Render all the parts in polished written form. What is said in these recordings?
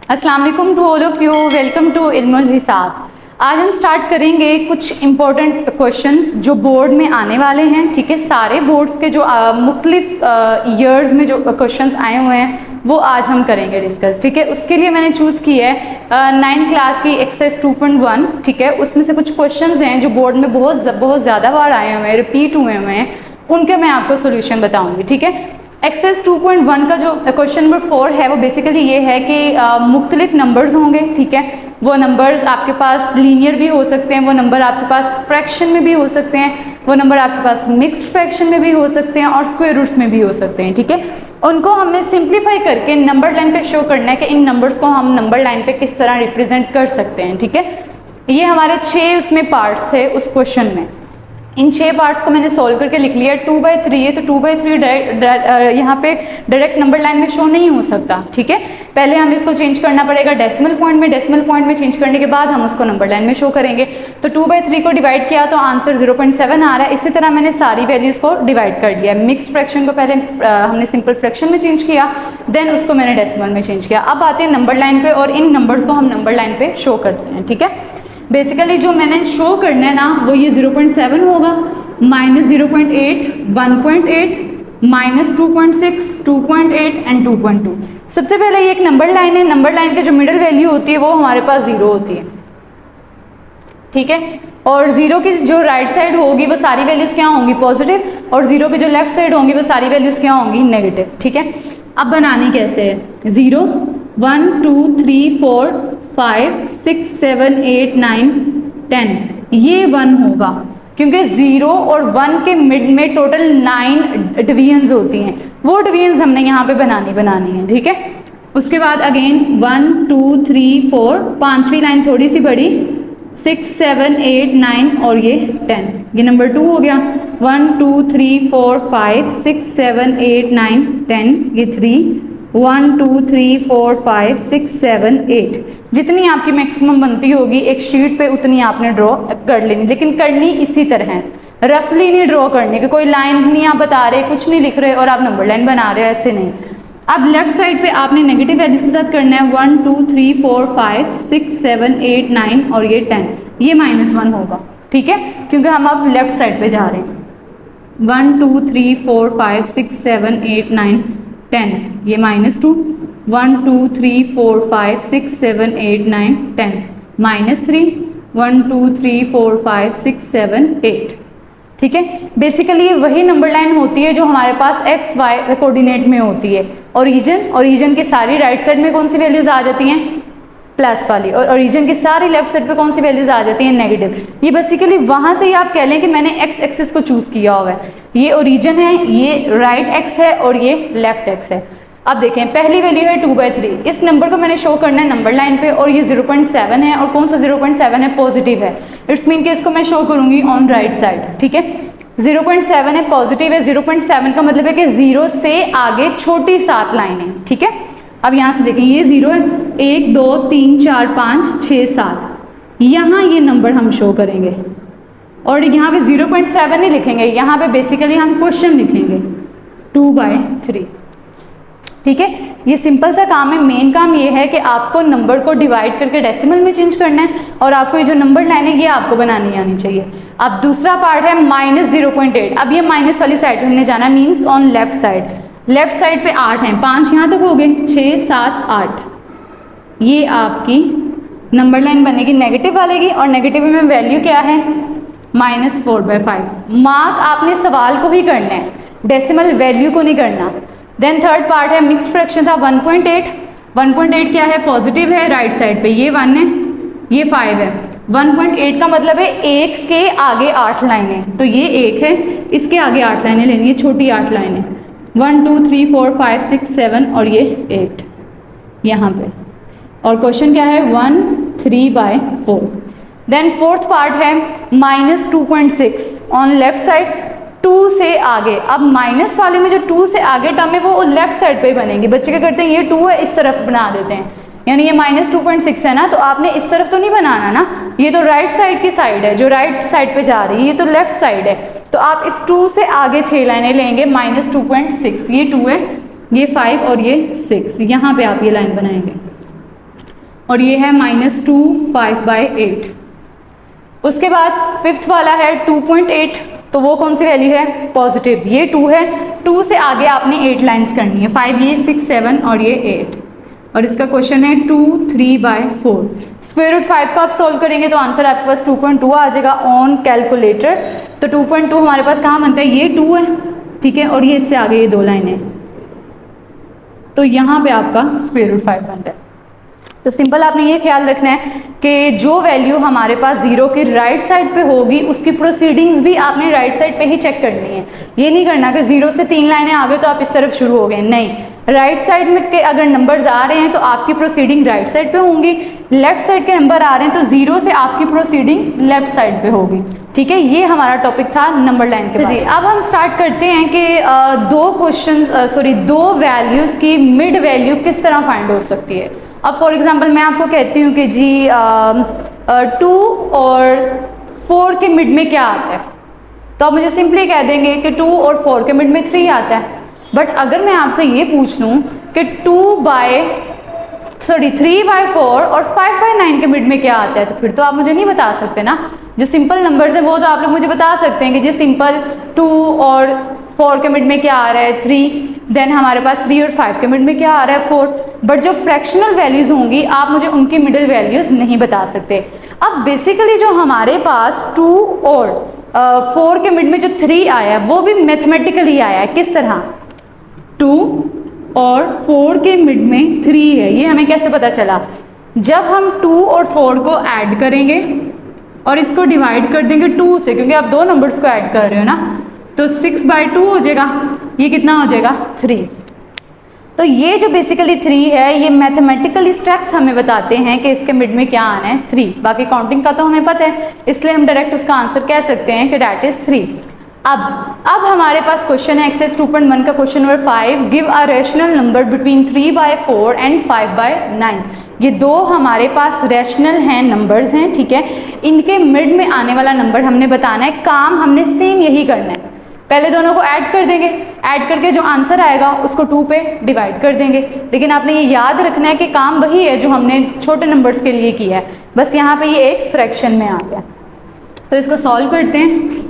अस्सलाम वालेकुम to all of you, welcome to Ilmul Hisab. आज हम स्टार्ट करेंगे कुछ इंपॉर्टेंट क्वेश्चंस जो बोर्ड में आने वाले हैं। ठीक है, सारे बोर्ड्स के जो मुख्तलिफ ईयर्स में जो क्वेश्चंस आए हुए हैं वो आज हम करेंगे डिस्कस। ठीक है, उसके लिए मैंने चूज़ की है 9th क्लास की एक्सरसाइज 2.1। ठीक है, उसमें से कुछ क्वेश्चंस हैं जो बोर्ड में बहुत ज़्यादा बार आए हुए हैं, रिपीट हुए हैं, उनके मैं आपको सोल्यूशन बताऊँगी। ठीक है, एक्सरसाइज 2.1 का जो क्वेश्चन नंबर 4 है वो बेसिकली ये है कि मुख्तलिफ नंबर्स होंगे। ठीक है, वो नंबर्स आपके पास लीनियर भी हो सकते हैं, वो नंबर आपके पास फ्रैक्शन में भी हो सकते हैं, वो नंबर आपके पास मिक्स्ड फ्रैक्शन में भी हो सकते हैं और स्क्वायर रूट्स में भी हो सकते हैं। ठीक है, उनको हमने सिंप्लीफाई करके नंबर लाइन पे शो करना है कि इन नंबर्स को हम नंबर लाइन पे किस तरह रिप्रेजेंट कर सकते हैं। ठीक है, ये हमारे 6 उसमें पार्ट्स थे उस क्वेश्चन में। इन 6 पार्ट्स को मैंने सॉल्व करके लिख लिया। 2/3 है तो 2/3 यहाँ पे डायरेक्ट नंबर लाइन में शो नहीं हो सकता। ठीक है, पहले हमें इसको चेंज करना पड़ेगा डेसिमल पॉइंट में। डेसिमल पॉइंट में चेंज करने के बाद हम उसको नंबर लाइन में शो करेंगे। तो 2/3 को डिवाइड किया तो आंसर 0.7 आ रहा है। इसी तरह मैंने सारी वैल्यूज़ को डिवाइड कर दिया। मिक्स फ्रैक्शन को पहले हमने सिंपल फ्रैक्शन में चेंज किया, देन उसको मैंने डेसिमल में चेंज किया। अब आते हैं नंबर लाइन पे और इन नंबर्स को हम नंबर लाइन पे शो करते हैं। ठीक है, बेसिकली जो मैंने शो करना है ना वो ये 0.7 होगा, -0.8, 1.8, -2.6, 2.8 एंड 2.2। सबसे पहले ये एक नंबर लाइन है। नंबर लाइन की जो मिडिल वैल्यू होती है वो हमारे पास 0 होती है। ठीक है, और 0 की जो राइट साइड होगी वो सारी वैल्यूज़ क्या होंगी? पॉजिटिव, और 0 की जो लेफ्ट साइड होंगी वो सारी वैल्यूज़ क्या होंगी? नेगेटिव। ठीक है, अब बनानी कैसे है? 0, 1, 2, 3, 4, 5, 6, 7, 8, 9, 10, ये 1 होगा क्योंकि 0 और 1 के मिड में टोटल 9 डिवीजन्स होती हैं। वो डिवीजन्स हमने यहाँ पे बनानी है। ठीक है, उसके बाद अगेन 1, 2, 3, 4, पांचवी लाइन थोड़ी सी बड़ी, 6, 7, 8, 9 और ये 10, ये नंबर 2 हो गया। 1, 2, 3, 4, 5, 6, 7, 8, 9, 10, ये 3, 1, 2, 3, 4, 5, 6, 7, 8, जितनी आपकी मैक्सिमम बनती होगी एक शीट पे उतनी आपने ड्रॉ कर लेनी, लेकिन करनी इसी तरह है, रफली नहीं ड्रॉ करनी कि कोई लाइंस नहीं आप बता रहे, कुछ नहीं लिख रहे और आप नंबर लाइन बना रहे हो, ऐसे नहीं। अब लेफ्ट साइड पे आपने नेगेटिव वैल्यूज के साथ करना है। 1, 2, 3, 4, 5, 6, 7, 8, 9 और ये 10, ये -1 होगा। ठीक है, क्योंकि हम अब लेफ्ट साइड पे जा रहे हैं। 1, 2, 3, 4, 5, 6, 7, 8, 9, 10, ये -2, 1, 2, 3, 4, 5, 6, 7, 8, 9, 10, -3, 1, 2, 3, 4, 5, 6, 7, 8। ठीक है, बेसिकली ये वही नंबर लाइन होती है जो हमारे पास एक्स वाई कोऑर्डिनेट में होती है। ओरिजिन की सारी राइट साइड में कौन सी वैल्यूज आ जाती हैं? प्लस वाली, और ओरिजिन की सारी लेफ्ट साइड पे कौन सी वैल्यूज आ जाती हैं? नेगेटिव। ये बेसिकली वहां से ही आप कह लें कि मैंने एक्स एक्सिस को चूज किया हुआ है। ये ओरिजिन है, ये राइट एक्स है और ये लेफ्ट एक्स है। अब देखें, पहली वैल्यू है 2/3। इस नंबर को मैंने शो करना है नंबर लाइन पे और ये 0.7 है, और कौन सा 0.7 है? पॉजिटिव है। इट्स मीन कि इसको मैं शो करूंगी ऑन राइट साइड। ठीक है, 0.7 है, पॉजिटिव है। 0.7 का मतलब है कि 0 से आगे छोटी 7 लाइनें। ठीक है, अब यहाँ से देखें, ये 0 है, 1, 2, 3, 4, 5, 6, 7, यहाँ ये नंबर हम शो करेंगे और यहाँ पे 0.7 नहीं लिखेंगे, यहाँ पे बेसिकली हम क्वेश्चन लिखेंगे 2/3। ठीक है, ये सिंपल सा काम है। मेन काम ये है कि आपको नंबर को डिवाइड करके डेसिमल में चेंज करना है और आपको ये जो नंबर लाइन है ये आपको बनानी आनी चाहिए। अब दूसरा पार्ट है -0.8। अब ये माइनस वाली साइड पे हमने जाना, means on left side. Left side पे 8 हैं, 5 यहाँ तक हो गए, 6, 7, 8, ये आपकी नंबर लाइन बनेगी नेगेटिव वाले की, और नेगेटिव में वैल्यू क्या है? -4/5। मार्क आपने सवाल को ही करना है, डेसिमल वैल्यू को नहीं करना। देन थर्ड पार्ट है मिक्स्ड फ्रैक्शन था 1.8। 1.8 क्या है? पॉजिटिव है राइट साइड पे, ये 1 है, ये 5 है। 1.8 का मतलब है 1 के आगे 8 लाइनें, तो ये 1 है, इसके आगे 8 लाइनें लेनी है, छोटी 8 लाइनें। 1, 2, 3, 4, 5, 6, 7 और ये 8 यहाँ पे। और क्वेश्चन क्या है? 1, 3/4। देन फोर्थ पार्ट है -2.6 ऑन लेफ्ट साइड, 2 से आगे। अब माइनस वाले में जो 2 से आगे टर्म है वो लेफ्ट साइड पे ही बनेगी। बच्चे क्या करते हैं, ये 2 है इस तरफ बना देते हैं, यानी ये -2.6 है ना, तो आपने इस तरफ तो नहीं बनाना ना, ये तो राइट साइड की साइड है जो राइट साइड पे जा रही है, ये तो लेफ्ट साइड है, तो आप इस 2 से आगे 6 लाइनें लेंगे। -2.6, ये 2 है, ये 5 और ये 6, यहाँ पे आप ये लाइन बनाएंगे। और ये है -2 5/8। उसके बाद फिफ्थ वाला है 2.8, तो वो कौन सी वैल्यू है? पॉजिटिव। ये 2 है, 2 से आगे आपने 8 लाइंस करनी है, 5 ये 6 7 और ये 8। और इसका क्वेश्चन है 2 3/4। स्क्वायर रूट 5 को आप सोल्व करेंगे तो आंसर आपके पास 2.2 आ जाएगा ऑन कैलकुलेटर। तो 2.2 हमारे पास कहाँ बनता है? ये 2 है, ठीक है, और ये इससे आगे ये 2 लाइनें, तो यहाँ पे आपका स्क्वायर रूट 5 बन रहा है। तो सिंपल आपने ये ख्याल रखना है कि जो वैल्यू हमारे पास जीरो की राइट साइड पे होगी उसकी प्रोसीडिंग्स भी आपने राइट साइड पे ही चेक करनी है। ये नहीं करना कि जीरो से 3 लाइनें आ गए तो आप इस तरफ शुरू हो गए, नहीं, राइट साइड में के अगर नंबर्स आ रहे हैं तो आपकी प्रोसीडिंग राइट साइड पे होंगी, लेफ्ट साइड के नंबर आ रहे हैं तो जीरो से आपकी प्रोसीडिंग लेफ्ट साइड पे होगी, ठीक है। ये हमारा टॉपिक था नंबर लाइन के बाद। अब हम स्टार्ट करते हैं कि दो वैल्यूज की मिड वैल्यू किस तरह फाइंड हो सकती है। अब फॉर एग्जांपल मैं आपको कहती हूँ कि जी 2 और 4 के मिड में क्या आता है, तो आप मुझे सिंपली कह देंगे कि 2 और 4 के मिड में 3 आता है। बट अगर मैं आपसे ये पूछ लूँ कि 3/4 और 5/9 के मिड में क्या आता है, तो फिर तो आप मुझे नहीं बता सकते ना। जो सिंपल नंबर्स हैं वो तो आप लोग मुझे बता सकते हैं कि जी सिंपल 2 और 4 के मिड में क्या आ रहा है 3, देन हमारे पास 3 और 5 के मिड में क्या आ रहा है 4। बट जो फ्रैक्शनल वैल्यूज होंगी आप मुझे उनकी मिडिल वैल्यूज नहीं बता सकते। अब बेसिकली जो हमारे पास 2 और 4 के मिड में जो 3 आया है वो भी मैथमेटिकली आया है। किस तरह? 2 और 4 के मिड में 3 है, ये हमें कैसे पता चला? जब हम 2 और 4 को ऐड करेंगे और इसको डिवाइड कर देंगे 2 से, क्योंकि आप दो नंबर्स को ऐड कर रहे हो ना, तो 6/2 हो जाएगा। ये कितना हो जाएगा? 3। तो ये जो बेसिकली 3 है ये मैथमेटिकली स्टेप्स हमें बताते हैं कि इसके मिड में क्या आना है 3। बाकी काउंटिंग का तो हमें पता है, इसलिए हम डायरेक्ट उसका आंसर कह सकते हैं कि डैट इज 3। अब हमारे पास क्वेश्चन है एक्सरसाइज 2.1 का question number 5, give a rational number between 3/4 and 5/9। ये दो हमारे पास रैशनल हैं, नंबर्स हैं, ठीक है। इनके मिड में आने वाला नंबर हमने बताना है। काम हमने सेम यही करना है, पहले दोनों को ऐड कर देंगे, ऐड करके जो आंसर आएगा उसको 2 पे डिवाइड कर देंगे। लेकिन आपने ये याद रखना है कि काम वही है जो हमने छोटे नंबर्स के लिए किया है, बस यहाँ पे ये एक फ्रैक्शन में आ गया। तो इसको सॉल्व करते हैं।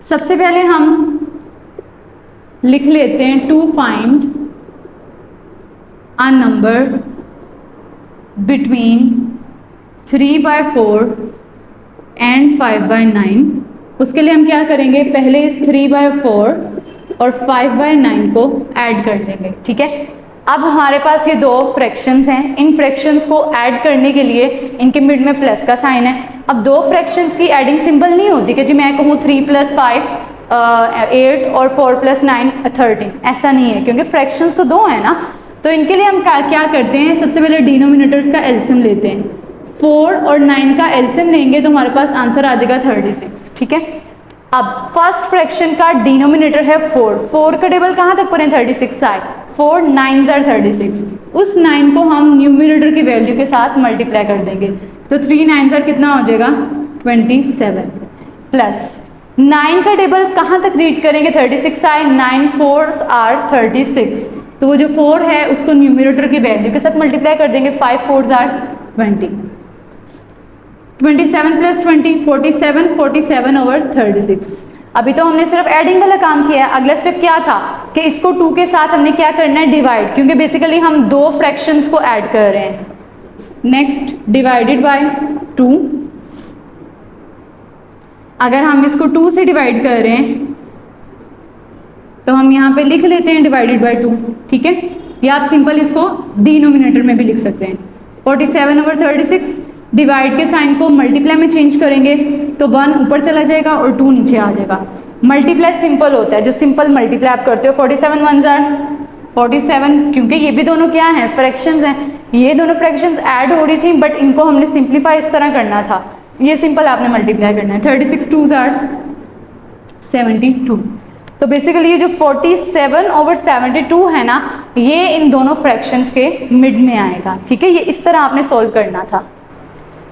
सबसे पहले हम लिख लेते हैं to find a number between 3/4 and 5/9। उसके लिए हम क्या करेंगे, पहले इस 3/4 और 5/9 को ऐड कर लेंगे, ठीक है। अब हमारे पास ये दो फ्रैक्शंस हैं, इन फ्रैक्शंस को ऐड करने के लिए इनके मिड में प्लस का साइन है। अब दो फ्रैक्शंस की एडिंग सिंपल नहीं होती कि जी मैं कहूँ 3 + 5 8 और 4 + 9 13, ऐसा नहीं है, क्योंकि फ्रैक्शंस तो दो हैं ना। तो इनके लिए हम क्या करते हैं, सबसे पहले डिनोमिनेटर्स का एलसीएम लेते हैं। 4 और 9 का एलसीएम लेंगे तो हमारे पास आंसर आ जाएगा 36, ठीक है। अब फर्स्ट फ्रैक्शन का डिनोमिनेटर है 4, 4 का टेबल कहाँ तक पढ़ें 36 आए, 4 9s are 36। उस 9 को हम न्यूमिनेटर की वैल्यू के साथ मल्टीप्लाई कर देंगे, तो 3 9s कितना हो जाएगा 27, प्लस 9 का टेबल कहाँ तक रीड करेंगे 36 आए, 9 4s are 36, तो वो जो 4 है उसको न्यूमिनेटर की वैल्यू के साथ मल्टीप्लाई कर देंगे, 5 4s are 20, 27 + 20 47, 47/36। अभी तो हमने सिर्फ एडिंग वाला काम किया है। अगला स्टेप क्या था कि इसको 2 के साथ हमने क्या करना है, डिवाइड, क्योंकि बेसिकली हम दो फ्रैक्शंस को ऐड कर रहे हैं। Next divided by 2। अगर हम इसको 2 से डिवाइड कर रहे हैं तो हम यहाँ पे लिख लेते हैं डिवाइडेड बाय 2, ठीक है, या आप सिंपल इसको डिनोमिनेटर में भी लिख सकते हैं। 47/36 डिवाइड के साइन को मल्टीप्लाई में चेंज करेंगे तो 1 ऊपर चला जाएगा और 2 नीचे आ जाएगा। मल्टीप्लाई सिंपल होता है, जो सिंपल मल्टीप्लाई आप करते हो 47 1s are 47, क्योंकि ये भी दोनों क्या हैं, फ्रैक्शंस हैं। ये दोनों फ्रैक्शंस ऐड हो रही थी बट इनको हमने सिंप्लीफाई इस तरह करना था, ये सिंपल आपने मल्टीप्लाई करना है। 36 2s are 72। तो बेसिकली ये जो 47/72 है ना, ये इन दोनों फ्रैक्शंस के मिड में आएगा, ठीक है। ये इस तरह आपने सोल्व करना था।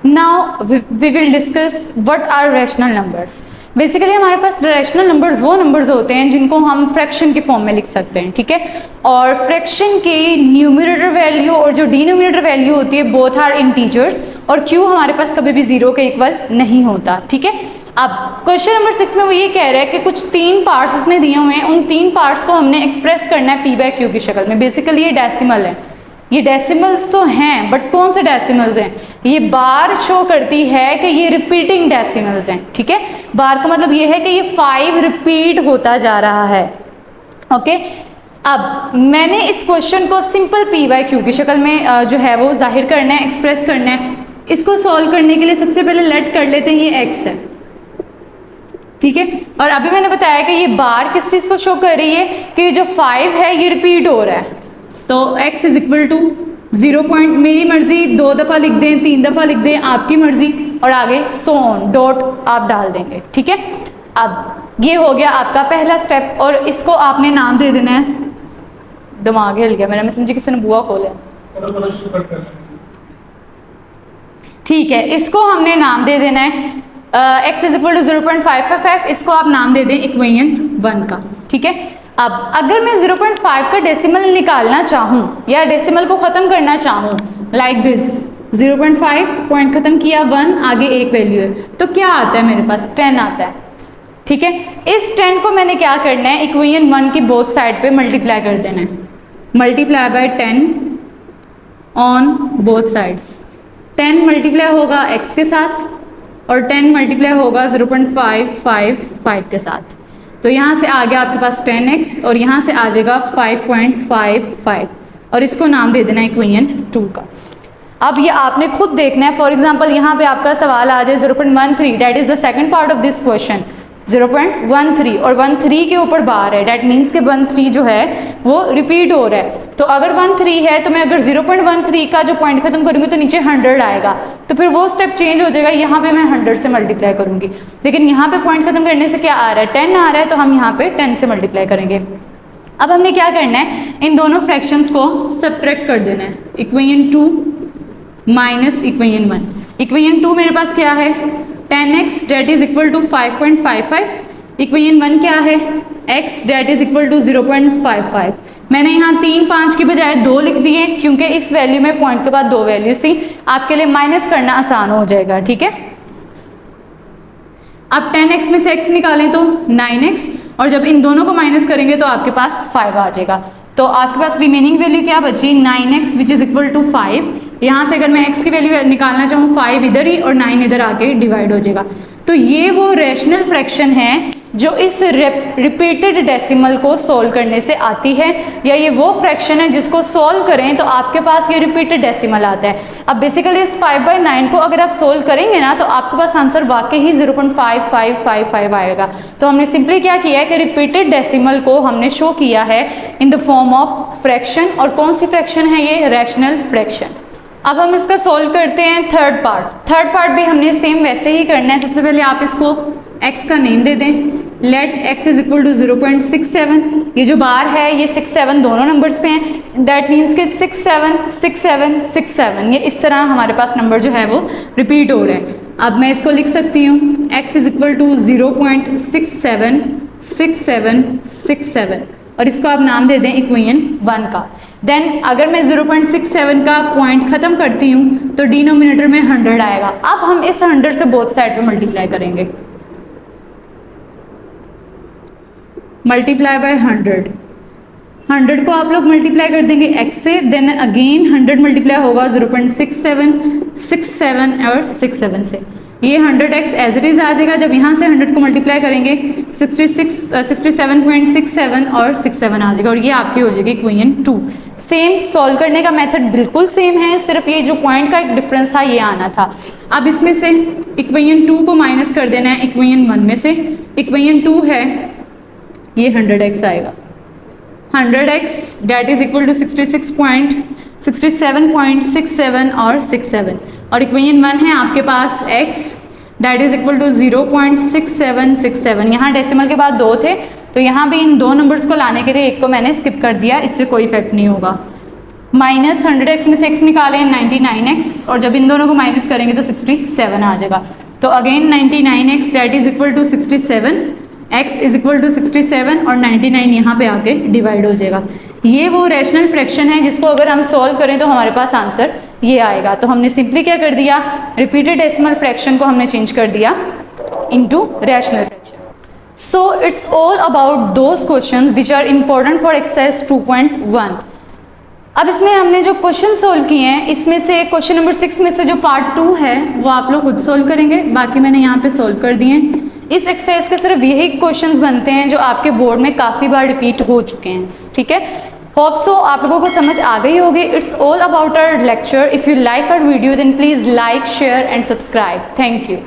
Now we will discuss what are rational numbers। Basically हमारे पास रैशनल नंबर्स वो नंबर्स होते हैं जिनको हम फ्रैक्शन के फॉर्म में लिख सकते हैं, ठीक है। और फ्रैक्शन की न्यूमरेटर वैल्यू और जो डिनोमिनेटर वैल्यू होती है बोथ आर इंटीजर्स, और क्यू हमारे पास कभी भी 0 के इक्वल नहीं होता, ठीक है। अब क्वेश्चन नंबर 6 में वो ये कह रहा है कि कुछ 3 पार्ट्स उसने दिए हुए हैं, उन 3 पार्ट्स को हमने एक्सप्रेस करना है पी बाय क्यू की शक्ल में। बेसिकली ये डेसिमल है, ये डेसिमल्स तो हैं बट कौन से डेसिमल्स हैं, ये बार शो करती है कि ये रिपीटिंग डेसिमल्स हैं, ठीक है। बार का मतलब ये है कि ये 5 रिपीट होता जा रहा है, ओके। अब मैंने इस क्वेश्चन को सिंपल पी बाय क्यू की शक्ल में जो है वो जाहिर करना है, एक्सप्रेस करना है। इसको सॉल्व करने के लिए सबसे पहले लेट कर लेते हैं ये एक्स है, ठीक है। और अभी मैंने बताया कि ये बार किस चीज़ को शो कर रही है कि जो 5 है ये रिपीट हो रहा है, तो x is equal to 0 point, मेरी मर्जी 2 दफ़ा लिख दें, 3 दफ़ा लिख दें, आपकी मर्जी, और आगे सो ऑन डॉट आप डाल देंगे, ठीक है। अब ये हो गया आपका पहला स्टेप, और इसको आपने नाम दे देना है, दिमाग हिल गया मेरा, मैं समझी किसी ने बुआ खोला, ठीक है। इसको हमने नाम दे देना है x इज इक्वल टू 0.555, इसको आप नाम दे दें इक्वेशन 1 का, ठीक है। अब अगर मैं 0.5 का डेसिमल निकालना चाहूँ या डेसिमल को ख़त्म करना चाहूँ लाइक दिस, 0.5 पॉइंट ख़त्म किया 1, आगे एक वैल्यू है, तो क्या आता है मेरे पास 10 आता है, ठीक है। इस 10 को मैंने क्या करना है, इक्वेशन 1 की बोथ साइड पे मल्टीप्लाई कर देना है, multiply by 10 on both sides. 10 multiply होगा x के साथ और 10 मल्टीप्लाई होगा 0.555 के साथ, तो यहाँ से आ गया आपके पास 10x और यहाँ से आ जाएगा 5.55, और इसको नाम दे देना इक्वेशन 2 का। अब ये आपने खुद देखना है, फॉर एग्जांपल यहाँ पे आपका सवाल आ जाए 0.13, that is the second part of this question, 0.13 और 13 के ऊपर बार है, दैट मीन्स के 13 जो है वो रिपीट हो रहा है। तो अगर 13 है तो मैं अगर 0.13 का जो पॉइंट खत्म करूंगी तो नीचे 100 आएगा, तो फिर वो स्टेप चेंज हो जाएगा, यहाँ पे मैं 100 से मल्टीप्लाई करूंगी, लेकिन यहाँ पे पॉइंट खत्म करने से क्या आ रहा है 10 आ रहा है, तो हम यहाँ पे 10 से मल्टीप्लाई करेंगे। अब हमने क्या करना है, इन दोनों फ्रैक्शंस को सब्ट्रैक्ट कर देना है, इक्वेशन 2 माइनस इक्वेशन 1। इक्वेशन 2 मेरे पास क्या है 10x that is equal to 5.55, equation 1 क्या है x that is equal to 0.55। मैंने यहाँ 3 5 की बजाय 2 लिख दिए क्योंकि इस वैल्यू में पॉइंट के बाद 2 वैल्यूज थी, आपके लिए माइनस करना आसान हो जाएगा, ठीक है। अब 10x में से x निकालें तो 9x, और जब इन दोनों को माइनस करेंगे तो आपके पास 5 आ जाएगा, तो आपके पास रिमेनिंग वैल्यू क्या बची 9x which is equal to 5। यहाँ से अगर मैं x की वैल्यू निकालना चाहूँ 5 इधर ही और 9 इधर आके डिवाइड हो जाएगा। तो ये वो रैशनल फ्रैक्शन है जो इस रिपीटेड डेसिमल को सोल्व करने से आती है, या ये वो फ्रैक्शन है जिसको सोल्व करें तो आपके पास ये रिपीटेड डेसिमल आता है। अब बेसिकली इस 5/9 को अगर आप सोल्व करेंगे ना तो आपके पास आंसर वाकई ही 0.5555 आएगा। तो हमने सिंपली क्या किया है कि रिपीटेड डेसिमल को हमने शो किया है in the form of fraction, और कौन सी फ्रैक्शन है ये रैशनल फ्रैक्शन। अब हम इसका सोल्व करते हैं थर्ड पार्ट भी हमने सेम वैसे ही करना है। सबसे पहले आप इसको x का नेम दे दें, let x is equal to 0.67, ये जो बार है ये 6 7 दोनों नंबर्स पे हैं, दैट मीन्स के 6 7 6 7 6 7, ये इस तरह हमारे पास नंबर जो है वो रिपीट हो रहा है। अब मैं इसको लिख सकती हूँ x इज इक्वल टू 0.676767, और इसको आप नाम दे दें इक्वेशन 1 का। देन अगर मैं 0.67 का पॉइंट ख़त्म करती हूँ तो डिनोमिनेटर में 100 आएगा। अब हम इस 100 से बोथ साइड पे मल्टीप्लाई करेंगे, मल्टीप्लाई बाय 100 को आप लोग मल्टीप्लाई कर देंगे x से, देन अगेन 100 मल्टीप्लाई होगा 0.6767 और 67 से, ये 100x एज इट इज़ आ जाएगा। जब यहाँ से 100 को मल्टीप्लाई करेंगे 67.67 और 67 आ जाएगा, और ये आपकी हो जाएगी इक्वेशन 2। सेम सॉल्व करने का मेथड बिल्कुल सेम है, सिर्फ ये जो पॉइंट का एक डिफरेंस था ये आना था। अब इसमें से इक्वेशन 2 को माइनस कर देना है इक्वेशन 1 में से, इक्वेशन 2 है ये 100x आएगा, 100x date is equal to 67.67 और 67, और इक्वेशन 1 है आपके पास x that is equal to 0.6767। यहाँ डेसिमल के बाद 2 थे तो यहाँ भी इन 2 नंबर्स को लाने के लिए एक को मैंने स्किप कर दिया, इससे कोई इफेक्ट नहीं होगा। माइनस 100x में से x निकालें 99x, और जब इन दोनों को माइनस करेंगे तो 67 आ जाएगा। तो again 99x that is equal to 67, x is equal to 67 और 99 यहाँ पे आके डिवाइड हो जाएगा। ये वो रैशनल फ्रैक्शन है जिसको अगर हम सॉल्व करें तो हमारे पास आंसर ये आएगा। तो हमने सिंपली क्या कर दिया, रिपीटेड डेसिमल फ्रैक्शन को हमने चेंज कर दिया into rational fraction. So it's all about those questions which are important for exercise 2.1। अब इसमें हमने जो क्वेश्चन सोल्व किए हैं इसमें से क्वेश्चन नंबर 6 में से जो पार्ट 2 है वो आप लोग खुद सोल्व करेंगे, बाकी मैंने यहाँ पे सोल्व कर दिए। इस एक्सरसाइज के सिर्फ यही क्वेश्चंस बनते हैं जो आपके बोर्ड में काफ़ी बार रिपीट हो चुके हैं, ठीक है। होप सो आप लोगों को समझ आ गई होगी। It's all about our lecture. If you like our video then please like, share and subscribe. Thank you.